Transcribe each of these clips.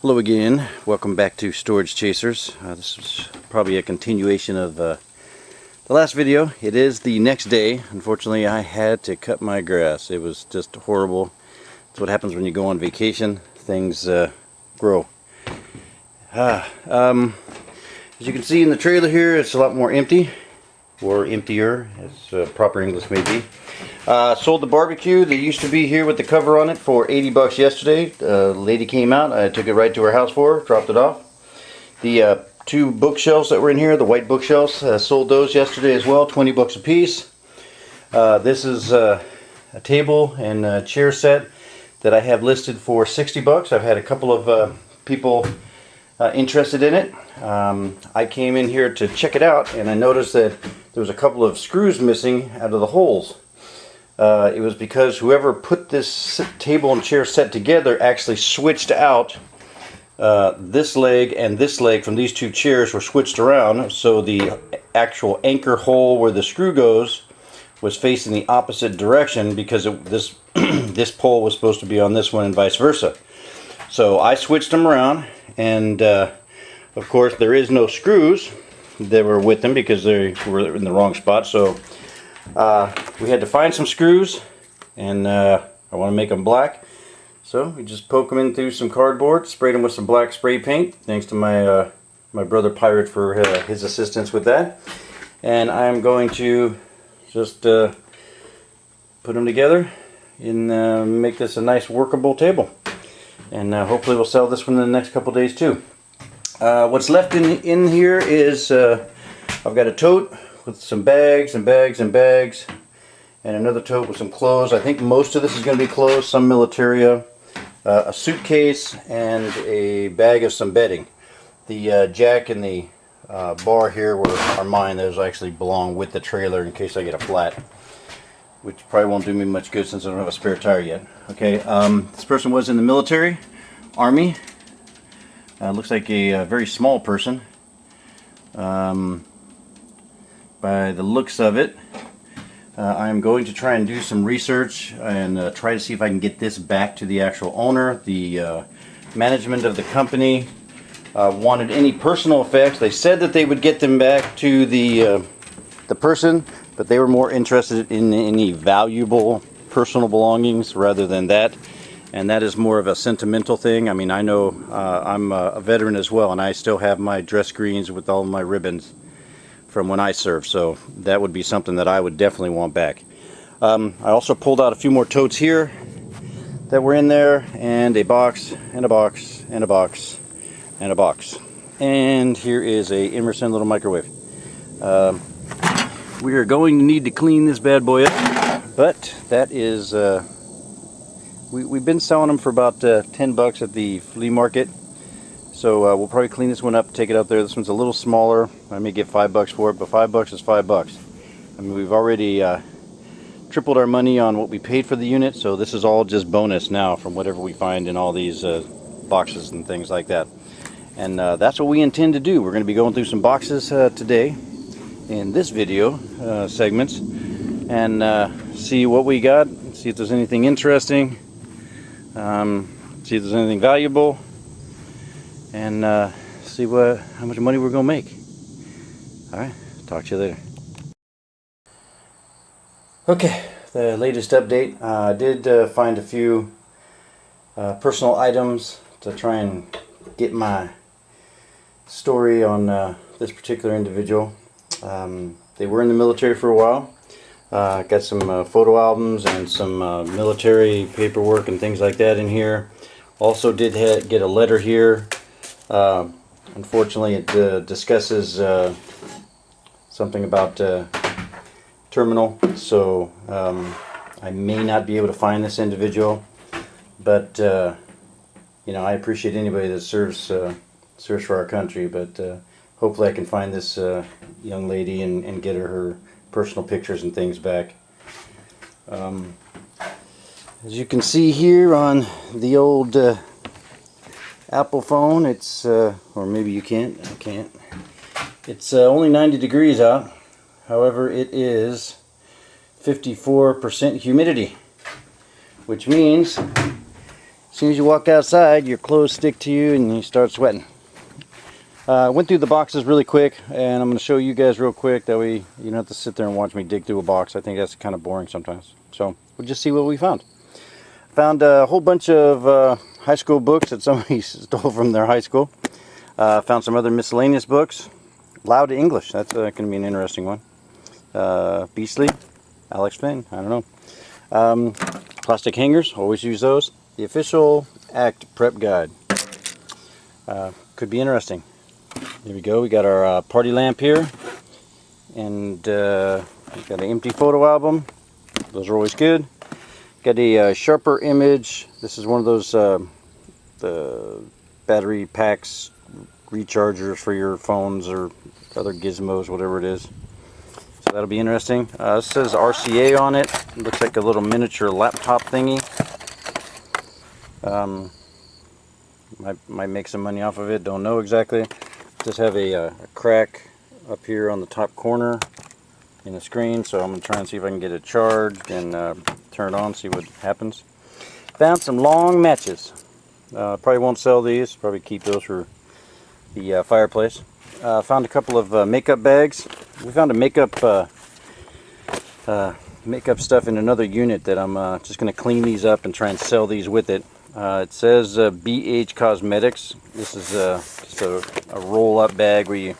Hello again, welcome back to Storage Chasers. This is probably a continuation of the last video. It is the next day. Unfortunately, I had to cut my grass. It was just horrible. That's what happens when you go on vacation. Things grow. As you can see in the trailer here, it's a lot more empty, or emptier, as proper English may be. Sold the barbecue that used to be here with the cover on it for 80 bucks yesterday. The lady came out, I took it right to her house for her, dropped it off. The two bookshelves that were in here, the white bookshelves, sold those yesterday as well, 20 bucks a piece. This is a table and a chair set that I have listed for 60 bucks. I've had a couple of people interested in it. I came in here to check it out and I noticed that there was a couple of screws missing out of the holes. It was because whoever put this table and chair set together actually switched out this leg and this leg from these two chairs were switched around, so the actual anchor hole where the screw goes was facing the opposite direction because this this pole was supposed to be on this one and vice versa. So I switched them around, and of course there is no screws that were with them because they were in the wrong spot. So we had to find some screws, and I want to make them black, so we just poke them in through some cardboard, sprayed them with some black spray paint, thanks to my my brother Pirate for his assistance with that. And I'm going to just put them together and make this a nice workable table, and hopefully we'll sell this one in the next couple days too. What's left in here is I've got a tote with some bags and bags and bags, and another tote with some clothes. I think most of this is going to be clothes, some militaria, a suitcase, and a bag of some bedding. The jack and the bar here are mine. Those actually belong with the trailer in case I get a flat, which probably won't do me much good since I don't have a spare tire yet. Okay, this person was in the military, Army. Looks like a very small person. By the looks of it, I'm going to try and do some research and try to see if I can get this back to the actual owner. The management of the company wanted any personal effects. They said that they would get them back to the person, but they were more interested in any valuable personal belongings rather than that. And that is more of a sentimental thing. I mean, I know I'm a veteran as well, and I still have my dress greens with all my ribbons from when I served, so that would be something that I would definitely want back. I also pulled out a few more totes here that were in there, and a box, and a box, and a box, and a box. And here is a Emerson little microwave. We are going to need to clean this bad boy up, but that is, we've been selling them for about 10 bucks at the flea market. So we'll probably clean this one up, take it out there. This one's a little smaller. I may get 5 bucks for it, but 5 bucks is 5 bucks. I mean, we've already tripled our money on what we paid for the unit, so this is all just bonus now from whatever we find in all these boxes and things like that. And that's what we intend to do. We're going to be going through some boxes today in this video segments, and see what we got, see if there's anything interesting, see if there's anything valuable, and see how much money we're gonna make. Alright, talk to you later. Okay, the latest update. I did find a few personal items to try and get my story on this particular individual. They were in the military for a while. Got some photo albums and some military paperwork and things like that in here. Also did get a letter here. Unfortunately, it discusses something about terminal, so I may not be able to find this individual, but you know, I appreciate anybody that serves for our country, but hopefully I can find this young lady and get her personal pictures and things back. As you can see here on the old Apple phone, it's or maybe you can't, I can't, it's only 90 degrees out. However, it is 54% humidity, which means As soon as you walk outside, your clothes stick to you and you start sweating. Went through the boxes really quick, and I'm going to show you guys real quick. That way you don't have to sit there and watch me dig through a box. I think that's kind of boring sometimes. So we'll just see what we found. Found a whole bunch of high school books that somebody stole from their high school. Found some other miscellaneous books. Loud English, that's going to be an interesting one. Beastly, Alex Finn, I don't know. Plastic hangers, always use those. The official ACT prep guide. Could be interesting. There we go, we got our party lamp here. And we got an empty photo album. Those are always good. Got a sharper image. This is one of those the battery packs, rechargers for your phones or other gizmos, whatever it is. So that'll be interesting. It says RCA on it. It looks like a little miniature laptop thingy. Might make some money off of it, don't know exactly. Just have a crack up here on the top corner in the screen, so I'm going to try and see if I can get it charged and turn it on, see what happens. Found some long matches. Probably won't sell these, probably keep those for the fireplace. Found a couple of makeup bags. We found a makeup stuff in another unit that I'm just going to clean these up and try and sell these with it. It says BH Cosmetics. This is just a roll-up bag where you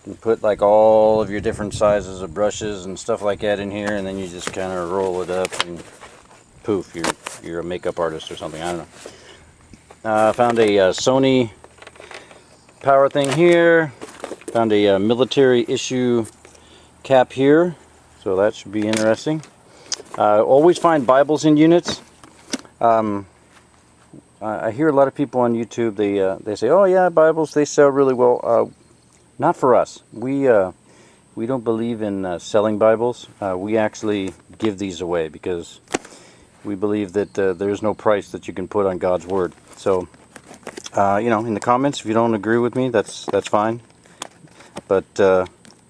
can put like all of your different sizes of brushes and stuff like that in here, and then you just kind of roll it up and poof, you're a makeup artist or something. I don't know. Found a Sony power thing here. Found a military issue cap here, so that should be interesting. Always find Bibles in units. I hear a lot of people on YouTube, they say, oh yeah, Bibles, they sell really well. Not for us. We don't believe in selling Bibles. We actually give these away because we believe that there's no price that you can put on God's Word. So, in the comments, if you don't agree with me, that's fine. But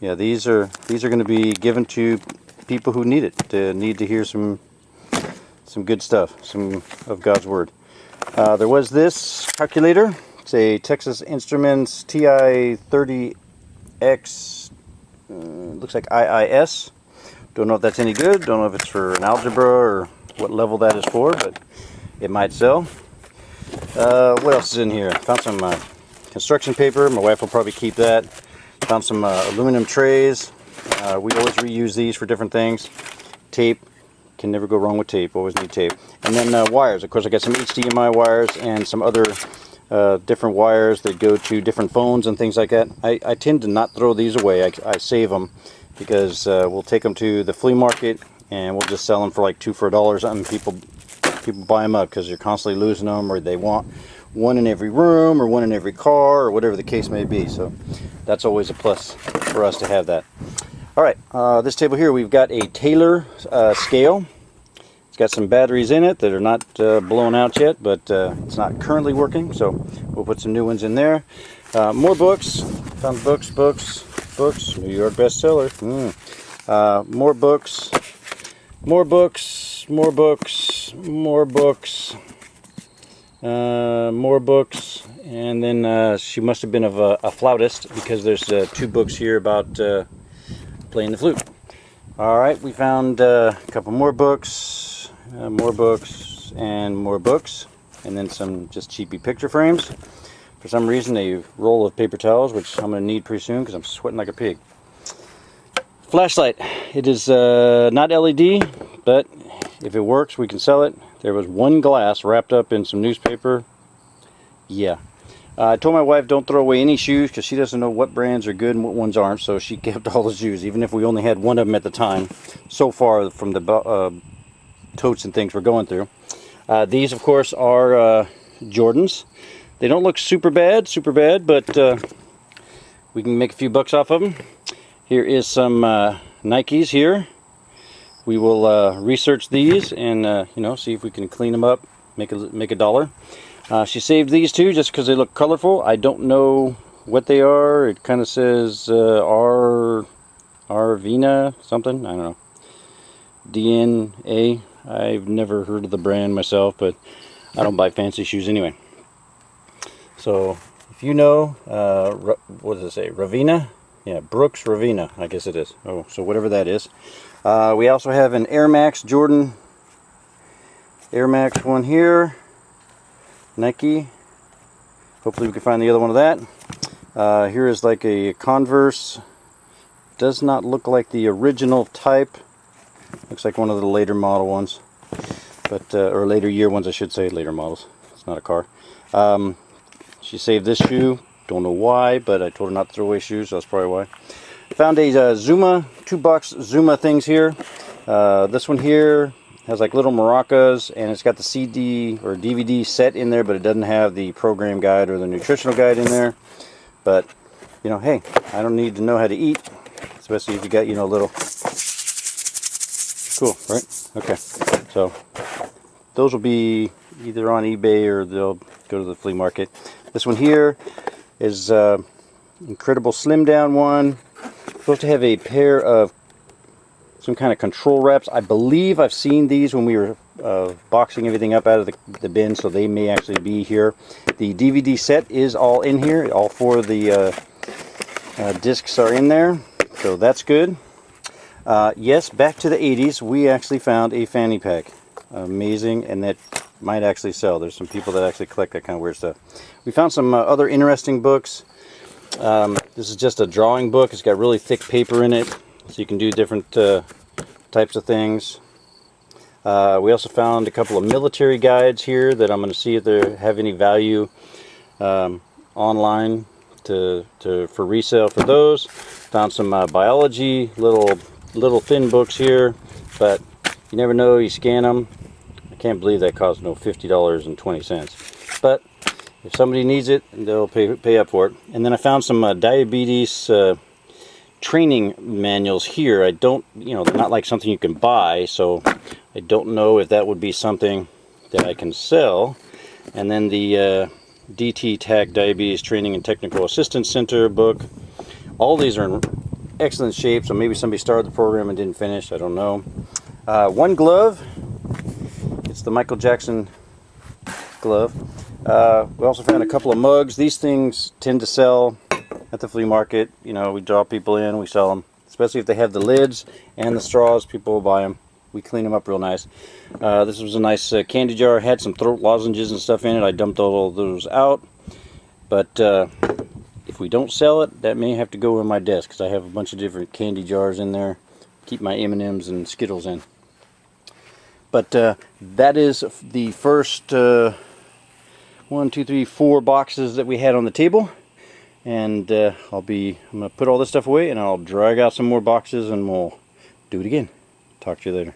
yeah, these are going to be given to people who need it, need to hear some good stuff, some of God's Word. There was this calculator. It's a Texas Instruments TI-30X. Looks like IIS. Don't know if that's any good. Don't know if it's for an algebra or what level that is for, but it might sell. What else is in here? Found some construction paper. My wife will probably keep that. Found some aluminum trays. We always reuse these for different things. Tape. Can never go wrong with tape. Always need tape. And then wires. Of course, I got some HDMI wires and some other different wires that go to different phones and things like that. I tend to not throw these away. I save them because we'll take them to the flea market and we'll just sell them for like $2 for $1. And people buy them up because you're constantly losing them, or they want one in every room or one in every car or whatever the case may be. So that's always a plus for us to have that. Alright, this table here, we've got a Taylor scale. It's got some batteries in it that are not blown out yet, but it's not currently working, so we'll put some new ones in there. More books. Found books. New York bestseller. More books. And then she must have been of a flautist, because there's 2 books here about playing the flute. Alright, we found a couple more books, and more books, and then some just cheapy picture frames. For some reason, a roll of paper towels, which I'm going to need pretty soon because I'm sweating like a pig. Flashlight. It is not LED, but if it works, we can sell it. There was one glass wrapped up in some newspaper. Yeah. I told my wife don't throw away any shoes because she doesn't know what brands are good and what ones aren't, so she kept all the shoes, even if we only had one of them at the time, so far from the totes and things we're going through. These, of course, are Jordans. They don't look super bad, but we can make a few bucks off of them. Here is some Nikes here. We will research these and see if we can clean them up, make a dollar. She saved these 2 just because they look colorful. I don't know what they are. It kind of says Arvina something. I don't know. DNA. I've never heard of the brand myself, but I don't buy fancy shoes anyway. So if you know, what does it say? Ravina? Yeah, Brooks Ravina, I guess it is. Oh, so whatever that is. We also have an Air Max Jordan Air Max one here. Nike. Hopefully we can find the other one of that. Here is like a Converse. Does not look like the original type. Looks like one of the later model ones. But or later year ones, I should say. Later models. It's not a car. She saved this shoe. Don't know why, but I told her not to throw away shoes, so that's probably why. Found a Zuma, 2-box Zuma things here. This one here has like little maracas, and it's got the CD or DVD set in there, but it doesn't have the program guide or the nutritional guide in there. But, you know, hey, I don't need to know how to eat, especially if you got, you know, a little... Cool, right? Okay, so those will be either on eBay or they'll go to the flea market. This one here is incredible slim down one. Supposed to have a pair of some kind of control wraps. I believe I've seen these when we were boxing everything up out of the bin, so they may actually be here. The DVD set is all in here. All 4 of the discs are in there, so that's good. Yes, back to the 80s, we actually found a fanny pack. Amazing, and that might actually sell. There's some people that actually collect that kind of weird stuff. We found some other interesting books. This is just a drawing book. It's got really thick paper in it, so you can do different types of things. We also found a couple of military guides here that I'm going to see if they have any value online for resale for those. Found some biology, little thin books here, but you never know, you scan them. I can't believe that cost no $50.20. But if somebody needs it, they'll pay up for it. And then I found some diabetes training manuals here. I don't, you know, they're not like something you can buy, so I don't know if that would be something that I can sell. And then the DT TAC Diabetes Training and Technical Assistance Center book. All these are in excellent shape, so maybe somebody started the program and didn't finish. I don't know. One glove. It's the Michael Jackson glove. We also found a couple of mugs. These things tend to sell at the flea market. You know, we draw people in, we sell them. Especially if they have the lids and the straws, people will buy them. We clean them up real nice. This was a nice candy jar. Had some throat lozenges and stuff in it. I dumped all those out. But if we don't sell it, that may have to go in my desk, because I have a bunch of different candy jars in there. Keep my M&Ms and Skittles in. But that is the first 1, 2, 3, 4 boxes that we had on the table. And I'm going to put all this stuff away, and I'll drag out some more boxes, and we'll do it again. Talk to you later.